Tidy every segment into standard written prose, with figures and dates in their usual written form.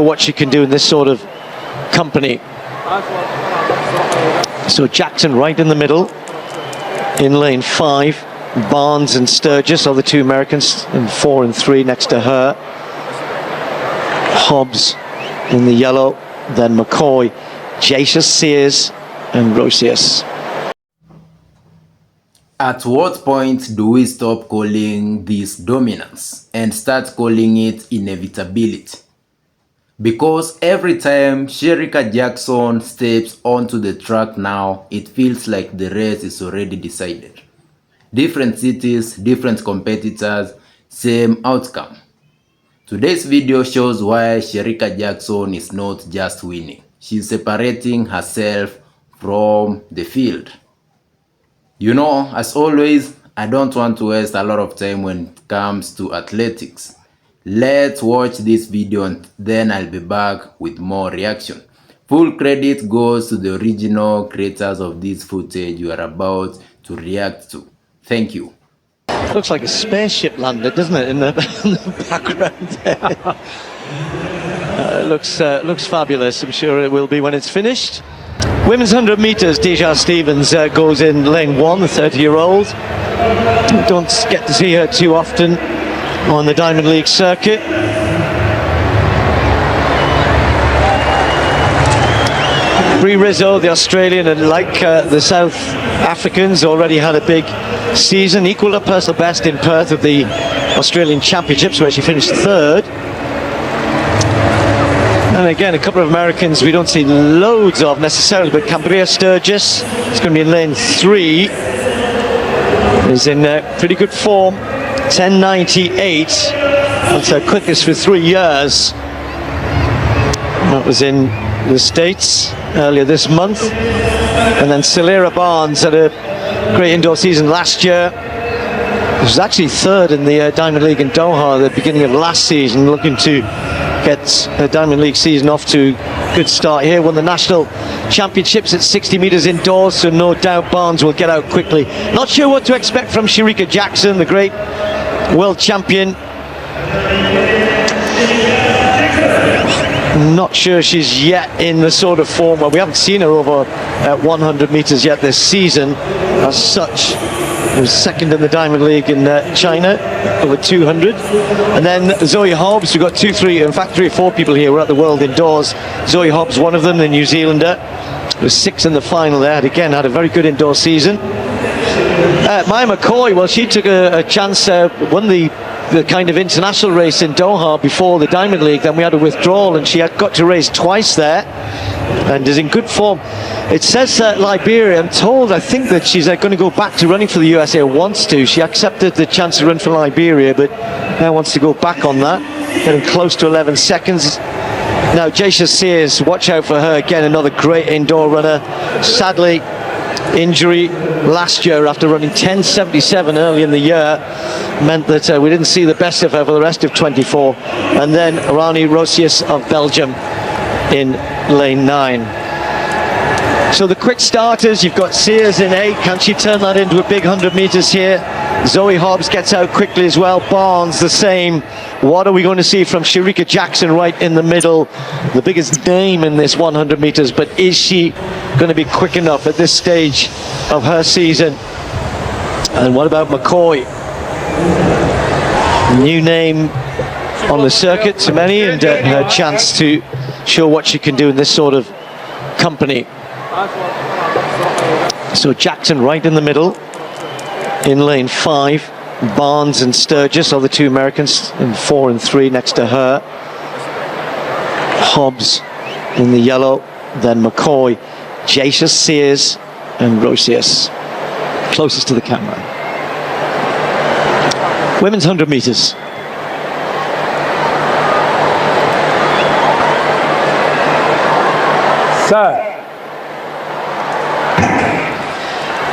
What she can do in this sort of company. So Jackson right in the middle in lane 5. Barnes and Sturgis are the two Americans, and 4 and 3 next to her. Hobbs in the yellow, then McCoy, Jacius, Sears and Rosius. At what point do we stop calling this dominance and start calling it inevitability? Because every time Shericka Jackson steps onto the track now, it feels like the race is already decided. Different cities, different competitors, same outcome. Today's video shows why Shericka Jackson is not just winning. She's separating herself from the field. You know, as always, I don't want to waste a lot of time when it comes to athletics. Let's watch this video and then I'll be back with more reaction. Full credit goes to the original creators of this footage you are about to react to. Thank you. Looks like a spaceship landed, doesn't it, in the background there. Looks fabulous. I'm sure it will be when it's finished. Women's 100 meters, Deja Stevens goes in lane 1, the 30-year-old. Don't get to see her too often on the Diamond League circuit. Brie Rizzo, the Australian, and like the South Africans, already had a big season, equalled her personal best in Perth at the Australian Championships, where she finished 3rd. And again, a couple of Americans we don't see loads of necessarily, but Cambria Sturgis is going to be in lane 3. Is in pretty good form, 10.98. That's her quickest for 3 years. That was in the States earlier this month. And then Celera Barnes had a great indoor season last year. She was actually 3rd in the Diamond League in Doha at the beginning of last season, looking to get a Diamond League season off to a good start here. Won the national championships at 60 meters indoors, so no doubt Barnes will get out quickly. Not sure what to expect from Shericka Jackson, the great world champion. Not sure she's yet in the sort of form where we haven't seen her over 100 meters yet this season. As such, she was 2nd in the Diamond League in China, over 200. And then Zoe Hobbs, we've got 2, 3, in fact 3 or 4 people here. We're at the World Indoors. Zoe Hobbs, one of them, the New Zealander, was 6th in the final there. Had a very good indoor season. Maya McCoy, well, she took a chance, won the kind of international race in Doha before the Diamond League. Then we had a withdrawal and she had got to race twice there and is in good form. It says Liberia, I'm told, I think that she's going to go back to running for the USA, or wants to. She accepted the chance to run for Liberia, but now wants to go back on that, getting close to 11 seconds. Now Jacius Sears, watch out for her again, another great indoor runner. Sadly, injury last year after running 10.77 early in the year meant that we didn't see the best of her for the rest of 24. And then Rani Rosius of Belgium in lane 9. So the quick starters, you've got Sears in 8. Can she turn that into a big 100 meters here? Zoe Hobbs gets out quickly as well. Barnes the same. What are we going to see from Shericka Jackson right in the middle? The biggest name in this 100 meters, but is she going to be quick enough at this stage of her season? And what about McCoy? New name on the circuit to many, and her chance to show what she can do in this sort of company. So Jackson right in the middle in lane 5. Barnes and Sturgis are the two Americans, and 4 and 3 next to her. Hobbs in the yellow, then McCoy, Jacius, Sears and Rosius. Closest to the camera. Women's 100 meters. Sir.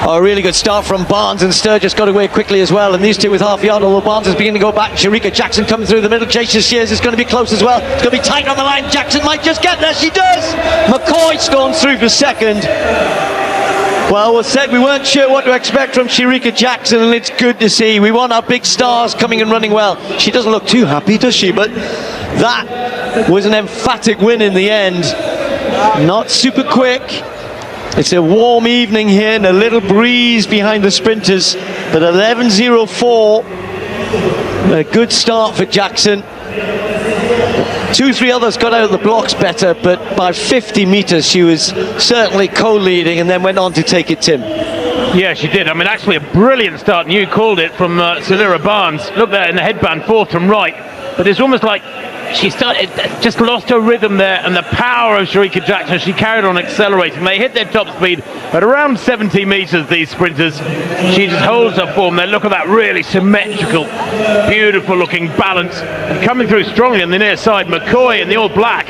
Oh, a really good start from Barnes, and Sturgis got away quickly as well, and these two with half yard, although Barnes is beginning to go back. Shericka Jackson coming through the middle. Jacius Sears is going to be close as well. It's going to be tight on the line. Jackson might just get there. She does. McCoy storms through for 2nd. Well, we said we weren't sure what to expect from Shericka Jackson, and it's good to see. We want our big stars coming and running well. She doesn't look too happy, does she? But that was an emphatic win in the end. Not super quick. It's a warm evening here and a little breeze behind the sprinters, but 11:04, a good start for Jackson. 2-3 others got out of the blocks better, but by 50 meters she was certainly co-leading and then went on to take it, Tim. Yeah, she did. I mean, actually a brilliant start, and you called it, from Shericka Barnes. Look there in the headband, fourth from right, but it's almost like she just lost her rhythm there, and the power of Shericka Jackson, she carried on accelerating. They hit their top speed at around 70 meters, these sprinters. She just holds her form there. Look at that really symmetrical, beautiful looking balance. And coming through strongly on the near side, McCoy in the all black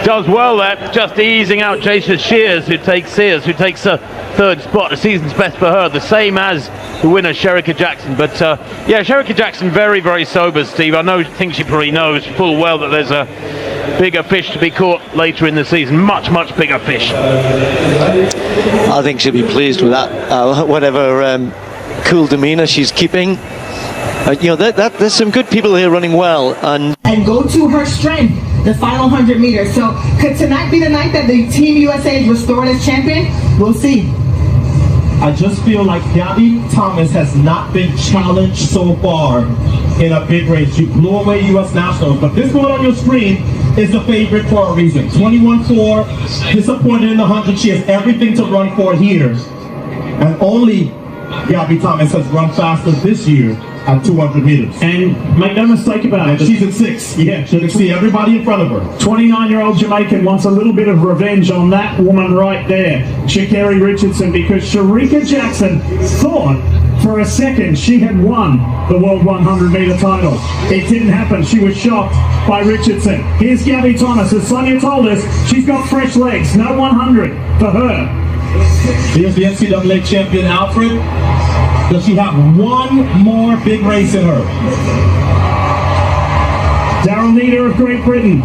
does well there, just easing out Jason Sears, who takes a third spot, a season's best for her, the same as the winner Shericka Jackson. But yeah, Shericka Jackson very, very sober, Steve. I think she probably knows full well that there's a bigger fish to be caught later in the season, much bigger fish. I think she'll be pleased with that, whatever cool demeanor she's keeping. You know, there's some good people here running well, and go to her strength, the final 100 meters. So could tonight be the night that the Team USA is restored as champion? We'll see. I just feel like Gabby Thomas has not been challenged so far in a big race. You blew away U.S. Nationals, but this one on your screen is the favorite for a reason. 21-4, disappointed in the 100. She has everything to run for here. And only Gabby Thomas has run faster this year at 200 meters. And make no mistake about it, She's at 6. Yeah, She can see everybody in front of her. 29-year-old Jamaican wants a little bit of revenge on that woman right there, Sha'Carri Richardson, because Shericka Jackson thought for a second she had won the World 100-meter title. It didn't happen. She was shocked by Richardson. Here's Gabby Thomas. As Sonia told us, she's got fresh legs. No 100 for her. Here's the NCAA champion, Alfred. Does she have one more big race in her? Daryl Neater of Great Britain.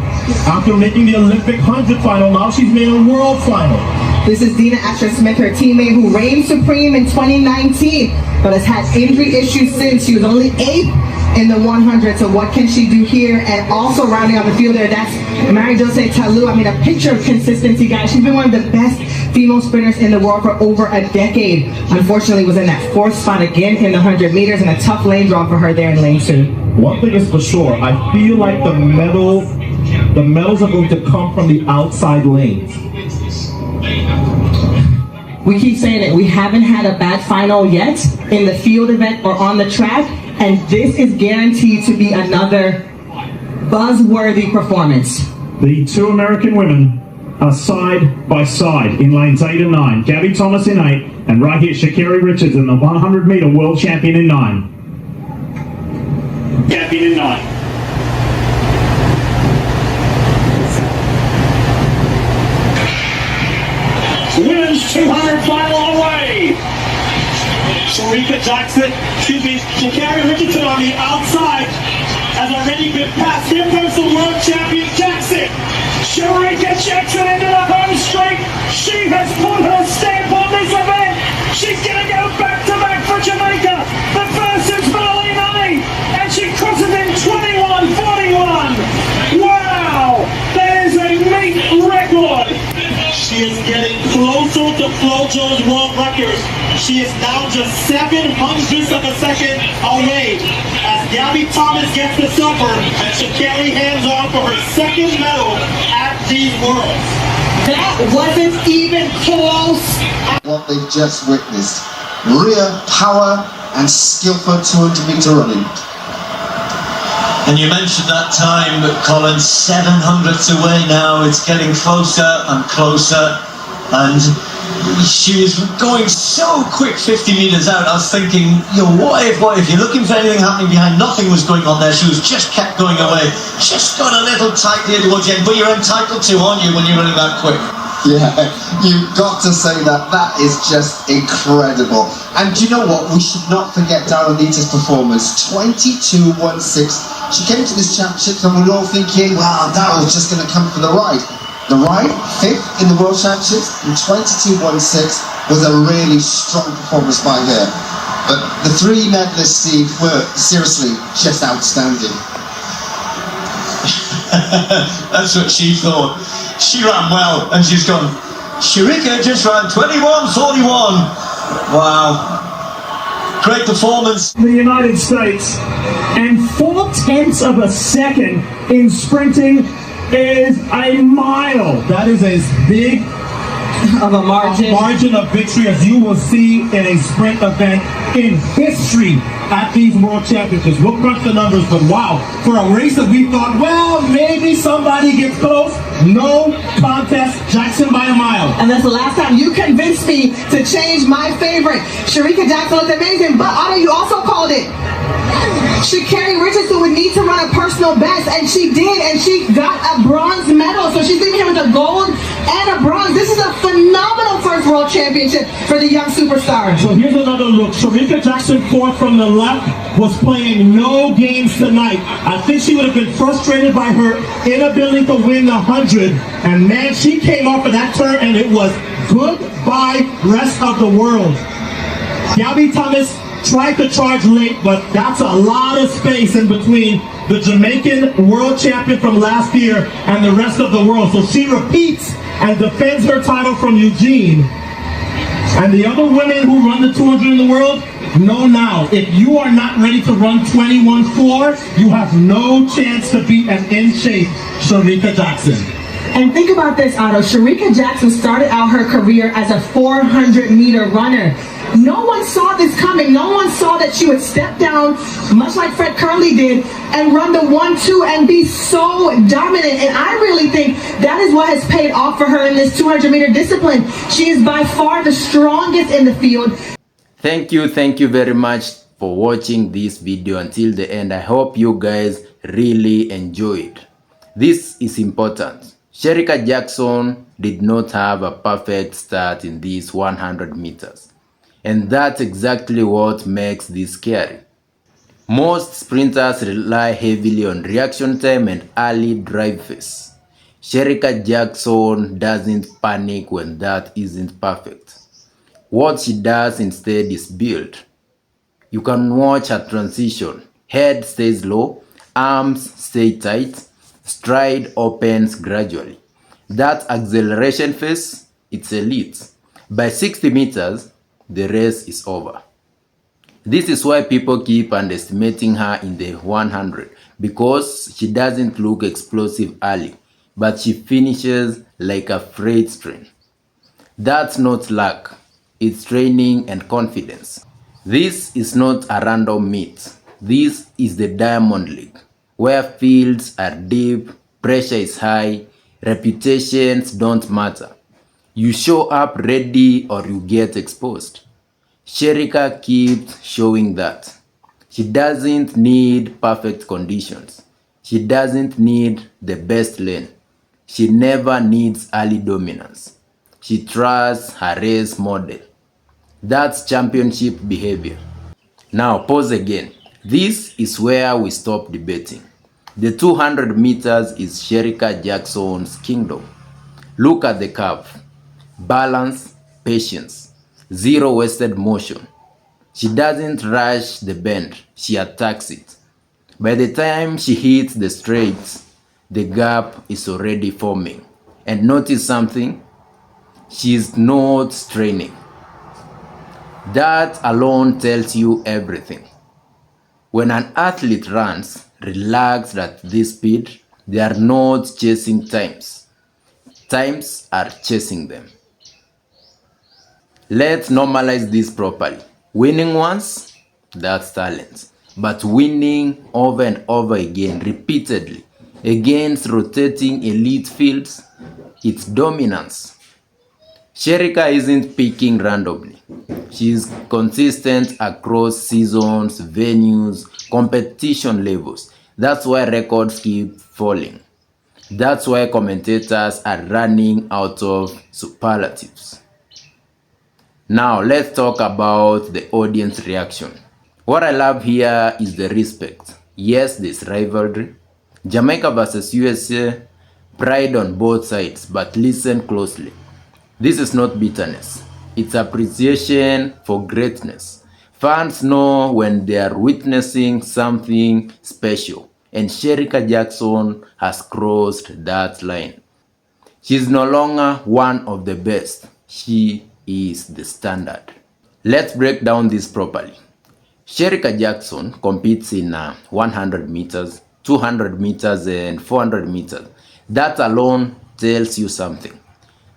After making the Olympic 100 final, now she's made a world final. This is Dina Asher-Smith, her teammate who reigned supreme in 2019, but has had injury issues since. She was only 8th in the 100, so what can she do here? And also rounding out the field there, that's Mary Jose Talu. I mean, a picture of consistency, guys. She's been one of the best female sprinters in the world for over a decade. Unfortunately, was in that 4th spot again in the 100 meters, and a tough lane draw for her there in lane 2. One thing is for sure, I feel like the medals are going to come from the outside lanes. We keep saying it, we haven't had a bad final yet in the field event or on the track, and this is guaranteed to be another buzzworthy performance. The two American women are side by side in lanes 8 and 9. Gabby Thomas in 8, and right here Sha'Carri Richardson, the 100-meter world champion in 9. Gabby in 9. Women's 200 final on the way. Shericka Jackson, Sha'Carri Richardson on the outside has already been passed. Here comes the world champion Jackson. Shericka Jackson into the home straight. She has put her stamp on this event. She's gonna go back to back for Jamaica. The first since Valley 9, and she crosses in 21:41. Wow, that is a meat record. She is getting closer to Flojo's world record. She is now just 7/100ths of a second away as Gabby Thomas gets the silver and Sha'Carri hands on for her second medal at these Worlds. That wasn't even close. What they've just witnessed, real power and skillful 200-meter running. And you mentioned that time, Colin, 700ths away now. It's getting closer and closer, and she was going so quick 50 meters out. I was thinking, you know, what if you're looking for anything happening behind? Nothing was going on there. She was just kept going away. Just got a little tight here towards the end, but you're entitled to, aren't you, when you're running that quick? Yeah, you've got to say that is just incredible. And do you know what? We should not forget Darrenita's performance, 22:16. She came to this championship and we were all thinking, wow, Darren's just going to come for the ride. The ride, 5th in the World Championships, in 22:16 was a really strong performance by her. But the 3 medalists, Steve, were seriously just outstanding. That's what she thought. She ran well, and she's gone, Shericka just ran 21:41. Wow. Great performance. The United States, and 0.4 of a second in sprinting is a mile. That is as big Of a margin. of victory as you will see in a sprint event in history at these World Championships. We'll crunch the numbers, but wow, for a race that we thought, well, maybe somebody gets close, no contest, Jackson by a mile. And that's the last time you convinced me to change my favorite. Shericka Jackson looked amazing, but Otto, you also called it. Sha'Carri Richardson would need to run a personal best, and she did, and she got a bronze medal. So she's leaving here with a gold and a bronze. This is a phenomenal first World Championship for the young superstar. So here's another look. Shericka Jackson, fourth from the left, was playing no games tonight. I think she would have been frustrated by her inability to win the 100. And man, she came off of that turn, and it was goodbye rest of the world. Gabby Thomas tried to charge late, but that's a lot of space in between the Jamaican world champion from last year and the rest of the world. So she repeats and defends her title from Eugene. And the other women who run the 200 in the world know now, if you are not ready to run 21.4, you have no chance to beat an in-shape Shericka Jackson. And think about this, Otto. Shericka Jackson started out her career as a 400-meter runner. No one saw this coming. No one saw that she would step down, much like Fred Curley did, and run the 1-2 and be so dominant. And I really think that is what has paid off for her in this 200-meter discipline. She is by far the strongest in the field. Thank you very much for watching this video until the end. I hope you guys really enjoyed. This is important. Shericka Jackson did not have a perfect start in these 100 meters. And that's exactly what makes this scary. Most sprinters rely heavily on reaction time and early drive phase. Shericka Jackson doesn't panic when that isn't perfect. What she does instead is build. You can watch her transition. Head stays low, arms stay tight, stride opens gradually. That acceleration phase, it's elite. By 60 meters, the race is over. This is why people keep underestimating her in the 100, because she doesn't look explosive early, but she finishes like a freight train. That's not luck, it's training and confidence. This is not a random meet. This is the Diamond League, where fields are deep, pressure is high, reputations don't matter. You show up ready or you get exposed. Shericka keeps showing that. She doesn't need perfect conditions. She doesn't need the best lane. She never needs early dominance. She trusts her race model. That's championship behavior. Now pause again. This is where we stop debating. The 200 meters is Shericka Jackson's kingdom. Look at the curve. Balance, patience, zero wasted motion. She doesn't rush the bend, she attacks it. By the time she hits the straights, the gap is already forming. And notice something? She's not straining. That alone tells you everything. When an athlete runs relaxed at this speed, they are not chasing times. Times are chasing them. Let's normalize this properly. Winning once, that's talent. But winning over and over again, repeatedly, against rotating elite fields, it's dominance. Shericka isn't picking randomly. She's consistent across seasons, venues, competition levels. That's why records keep falling. That's why commentators are running out of superlatives. Now let's talk about the audience reaction. What I love here is the respect. Yes, there's rivalry. Jamaica versus USA, pride on both sides, but listen closely. This is not bitterness. It's appreciation for greatness. Fans know when they are witnessing something special. and Shericka Jackson has crossed that line. She's no longer one of the best. She is the standard. Let's break down this properly. Shericka Jackson competes in 100 meters, 200 meters and 400 meters. That alone tells you something.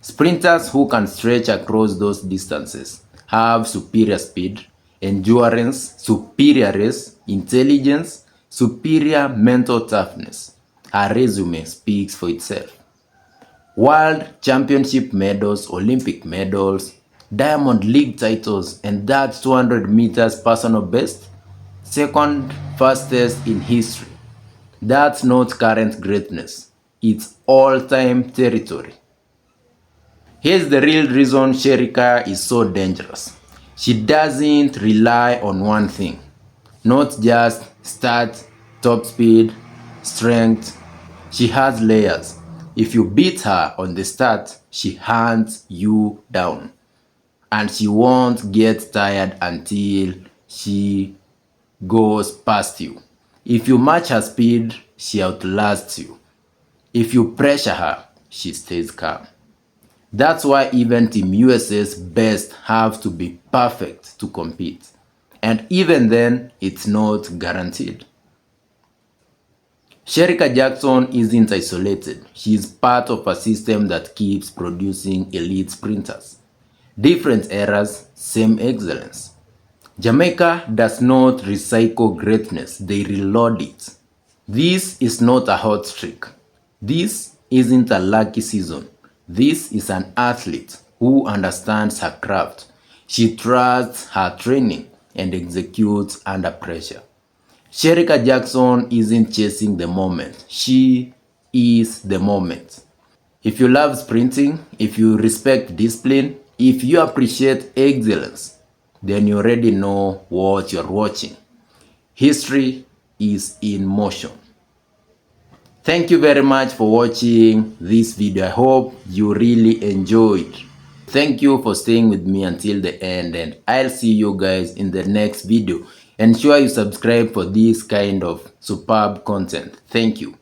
Sprinters who can stretch across those distances have superior speed, endurance, superior race, intelligence, superior mental toughness. Her resume speaks for itself. World Championship medals, Olympic medals, Diamond League titles, and that 200 meters personal best, second fastest in history. That's not current greatness, it's all-time territory. Here's the real reason Shericka is so dangerous. She doesn't rely on one thing, not just start, top speed, strength. She has layers. If you beat her on the start, she hunts you down. And she won't get tired until she goes past you. If you match her speed, she outlasts you. If you pressure her, she stays calm. That's why even Team USA's best have to be perfect to compete. And even then, it's not guaranteed. Shericka Jackson isn't isolated. She's part of a system that keeps producing elite sprinters. Different eras, same excellence. Jamaica does not recycle greatness, they reload it. This is not a hot streak. This isn't a lucky season. This is an athlete who understands her craft. She trusts her training and executes under pressure. Shericka Jackson isn't chasing the moment. She is the moment. If you love sprinting, if you respect discipline, if you appreciate excellence, then you already know what you're watching. History is in motion. Thank you very much for watching this video. I hope you really enjoyed. Thank you for staying with me until the end, and I'll see you guys in the next video. Ensure you subscribe for this kind of superb content. Thank you.